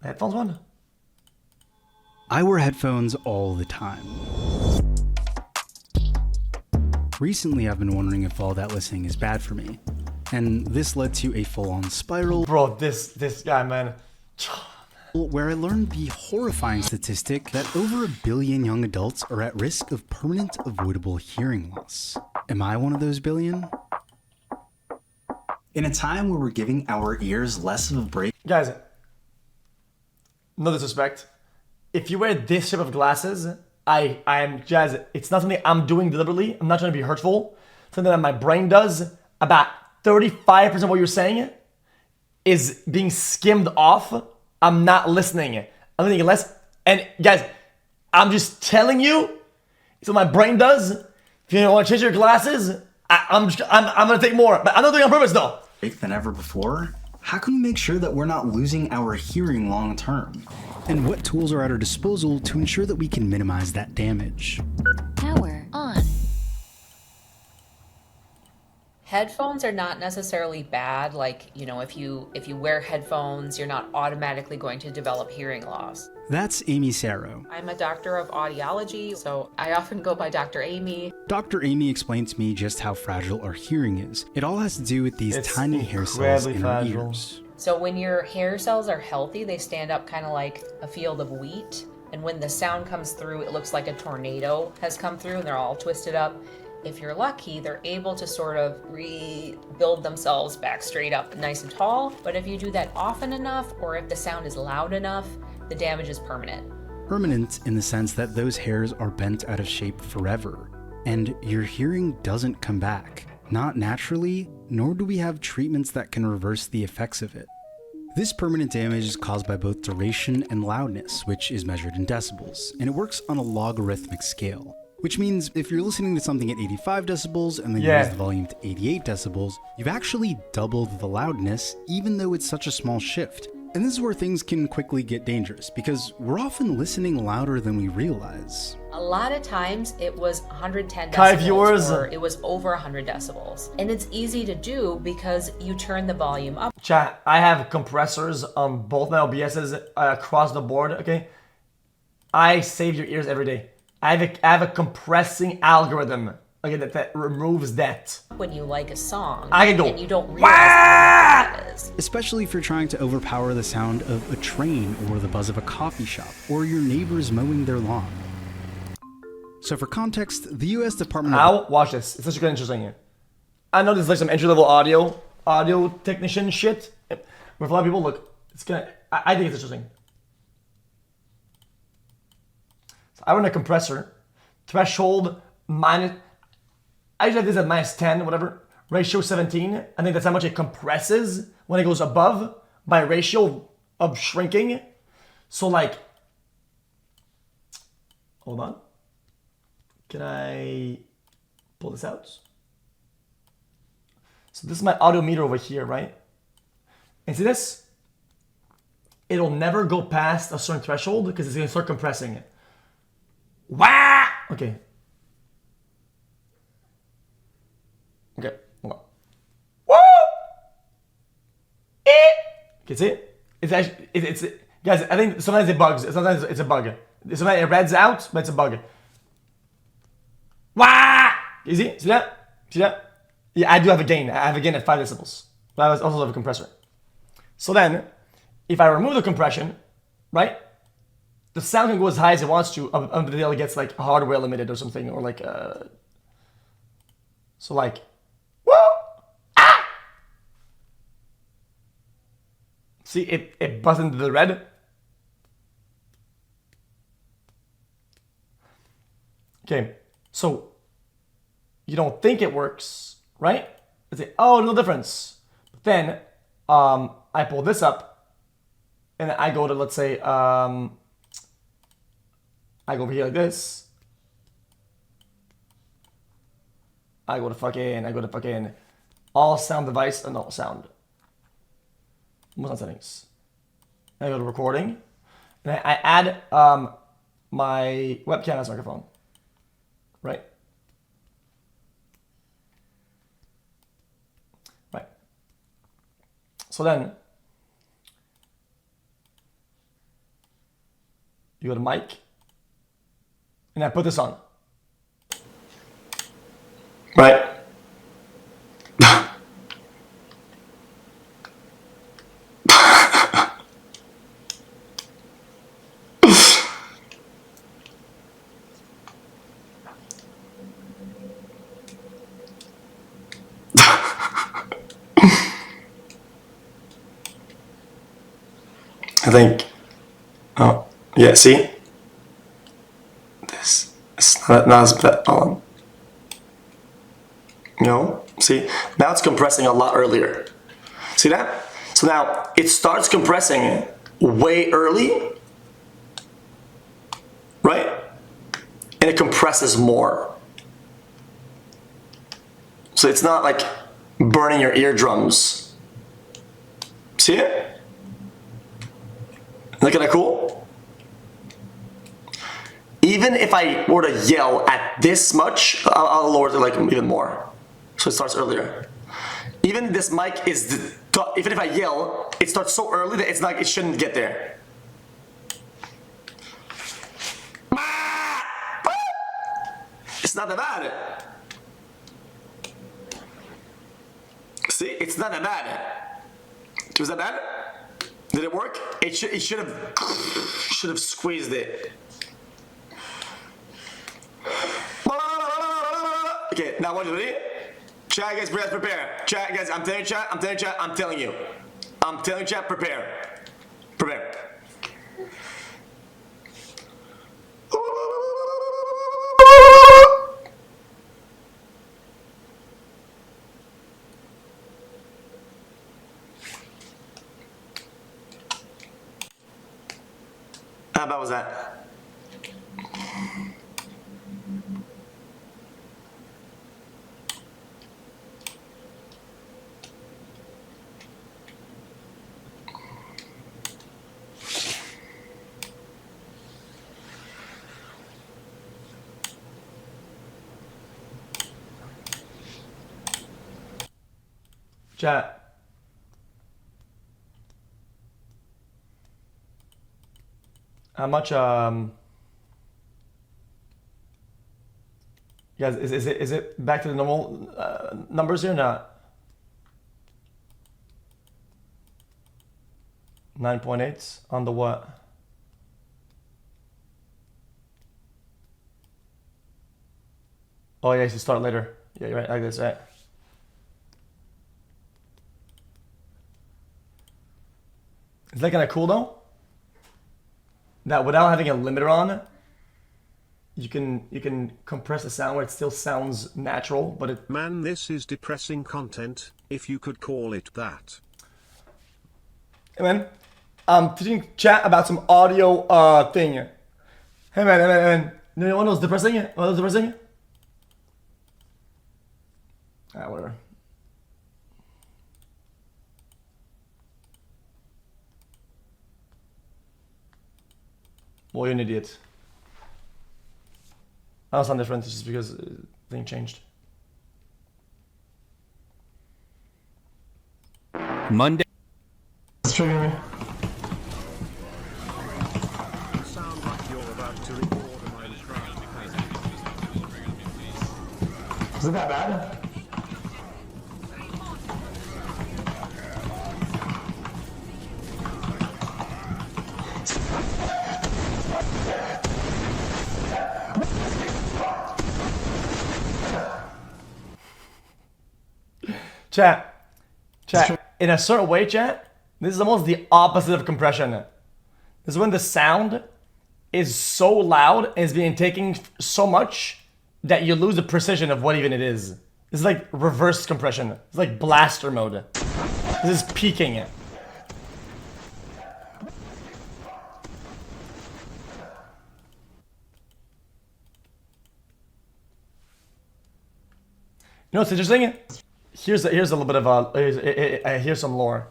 The headphones one? I wear headphones all the time. Recently, I've been wondering if all that listening is bad for me, and this led to a full-on spiral. Bro, this guy, man. Where I learned the horrifying statistic that over 1 billion young adults are at risk of permanent avoidable hearing loss. Am I one of those billion? In a time where we're giving our ears less of a break. Guys, no disrespect. If you wear this shape of glasses, I am Jazz. It's not something I'm doing deliberately. I'm not trying to be hurtful. Something that my brain does. About 35% of what you're saying is being skimmed off. I'm not listening. I'm thinking less. And guys, I'm just telling you. It's what my brain does. If you don't want to change your glasses, I'm gonna take more. But I'm not doing it on purpose though. Than ever before. How can we make sure that we're not losing our hearing long term? And what tools are at our disposal to ensure that we can minimize that damage? Power on. Headphones are not necessarily bad. Like, you know, if you wear headphones, you're not automatically going to develop hearing loss. That's Amy Sarrow. I'm a doctor of audiology, so I often go by Dr. Amy. Dr. Amy explained to me just how fragile our hearing is. It all has to do with these tiny hair cells in our ears. So when your hair cells are healthy, they stand up kind of like a field of wheat. And when the sound comes through, it looks like a tornado has come through and they're all twisted up. If you're lucky, they're able to sort of rebuild themselves back straight up, nice and tall. But if you do that often enough, or if the sound is loud enough, the damage is permanent. Permanent in the sense that those hairs are bent out of shape forever, and your hearing doesn't come back. Not naturally, nor do we have treatments that can reverse the effects of it. This permanent damage is caused by both duration and loudness, which is measured in decibels, and it works on a logarithmic scale. Which means if you're listening to something at 85 decibels and then you raise the volume to 88 decibels, you've actually doubled the loudness, even though it's such a small shift. And this is where things can quickly get dangerous, because we're often listening louder than we realize. A lot of times it was 110 Kai decibels viewers. or it was over 100 decibels. And it's easy to do because you turn the volume up. Chat, I have compressors on both my OBSs across the board, okay? I save your ears every day. I have a compressing algorithm, okay, that removes that. When you like a song, I can go, and you don't realize how loud it is. Especially if you're trying to overpower the sound of a train or the buzz of a coffee shop or your neighbors mowing their lawn. So for context, the US Department of... Now, watch this. It's such interesting. I know this is like some entry-level audio technician shit. But for a lot of people, look, it's gonna... I think it's interesting. So I run a compressor. Threshold minus... I usually have this at minus 10, whatever. Ratio 17. I think that's how much it compresses when it goes above by ratio of shrinking. So like... Hold on. Can I pull this out? So this is my audio meter over here, right? And see this? It'll never go past a certain threshold because it's gonna start compressing it. Wah! Okay. Okay, hold on. Woo! Okay, see? It's actually, it's guys, I think sometimes it bugs. Sometimes it's a bug. Sometimes it reds out, but it's a bug. Wah! You see? See that? See that? Yeah, I do have a gain. I have a gain at 5 decibels. But I also have a compressor. So then, if I remove the compression, right? The sound can go as high as it wants to until it gets like hardware limited or something, or like so like whoa! Ah! See, it buzzed into the red. Okay. So, you don't think it works, right? You say, oh, no difference. But then, I pull this up, and I go to, let's say, I go over here like this. I go to fucking all sound device, no, sound. Most sound settings. And I go to recording, and I add my webcam as microphone. Right? Right. So then, You go to mic. And I put this on. Right? I think, oh, yeah, see? This is not as bad on. No, see? Now it's compressing a lot earlier. See that? So now it starts compressing way early, right? And it compresses more. So it's not like burning your eardrums. See it? Look at that cool? Even if I were to yell at this much, I'll lower it like even more. So it starts earlier. Even this mic is, even if I yell, it starts so early that it's like it shouldn't get there. It's not that bad. See, it's not that bad. Was that bad? Did it work? It should have squeezed it. Okay, now what do you do? Chat guys, prepare. Chat guys, I'm telling you chat, I'm telling you. I'm telling you chat, prepare. Prepare. How bad was that? Chat. How much guys, is it back to the normal numbers here or not? 9.8 on the what? Oh yeah, you should start later. Yeah, you're right, like this, right? Is that kind of cool though? That without having a limiter on, you can compress the sound where it still sounds natural, but it. Man, this is depressing content, if you could call it that. Hey man, I'm teaching chat about some audio thing. Hey man. You know what was depressing? What was depressing? Ah, whatever. Well, you're an idiot. I don't sound different just because the thing changed. Monday. It's triggering me. You sound like you're about to record my Is it that bad? Chat, in a certain way, chat, this is almost the opposite of compression. This is when the sound is so loud and is being taken so much that you lose the precision of what even it is. This is like reverse compression. It's like blaster mode. This is peaking it. You know what's interesting? Here's a little bit of here's some lore.